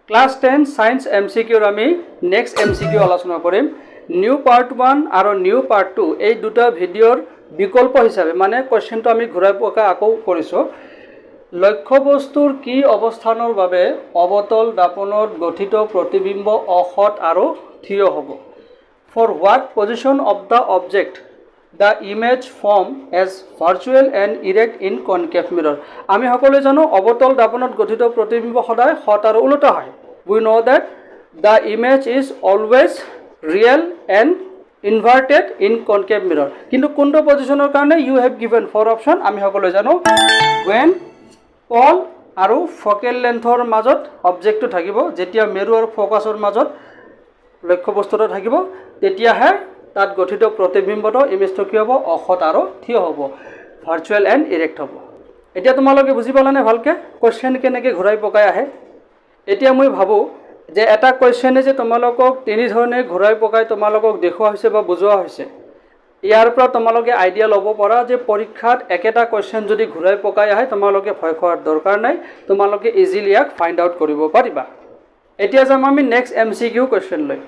class 10 science এমসিকিউৰ আমি next MCQ আলোচনা কৰিম নিউ পাৰ্ট 1 আৰু নিউ পাৰ্ট 2 এই দুটা ভিডিওৰ বিকল্প হিচাপে মানে কোৱেশ্চনটো আমি ঘূৰাই পকা আকৌ কৰিছো লক্ষ্যবস্তুৰ কি অৱস্থানৰ বাবে অবতল দাপনত গঠিত প্ৰতিবিম্ব অসৎ আৰু থিয় হ'ব for what position of the object the image form as virtual and erect in concave mirror আমি সকলোৱে জানো অবতল দাপনত গঠিত প্ৰতিবিম্ব সদায় সৎ আৰু উল্টা হয় we know that the image is always real and inverted in concave mirror কিন্তু কোনটো পজিশনৰ কাৰণে you have given four option আমি সকলোৱে জানো when pole আৰু focal lengthৰ মাজত অবজেক্টটো থাকিব যেতিয়া মেৰু আৰু ফোকাসৰ মাজত লক্ষ্যবস্তুটো থাকিব তেতিয়াহে তাত গঠিত প্ৰতিবিম্বটো ইমেজটো কি হ'ব অসৎ আৰু থিয় হ'ব ভাৰ্চুৱেল এণ্ড ইৰেক্ট হ'ব এতিয়া তোমালোকে বুজি পালানে ভালকে কোৱেশ্চন কেনেকৈ ঘূৰাই পকাই আহে এতিয়া মই ভাবো যে এটা কোৱেশ্চনে যে তোমালোকক তিনি ধৰণে ঘূৰাই পকাই তোমালোকক দেখুওৱা হৈছে বা বুজোৱা হৈছে ইয়াৰ পৰা তোমালোকে আইডিয়া ল'ব পৰা যে পৰীক্ষাত একেটা কোৱেশ্চন যদি ঘূৰাই পকাই আহে তোমালোকে ভয় খোৱাৰ দৰকাৰ নাই তোমালোকে ইজিলি ইয়াক ফাইণ্ড আউট কৰিব পাৰিবা এতিয়া যাম আমি নেক্সট এমসিকিউ কোৱেশ্চন লৈ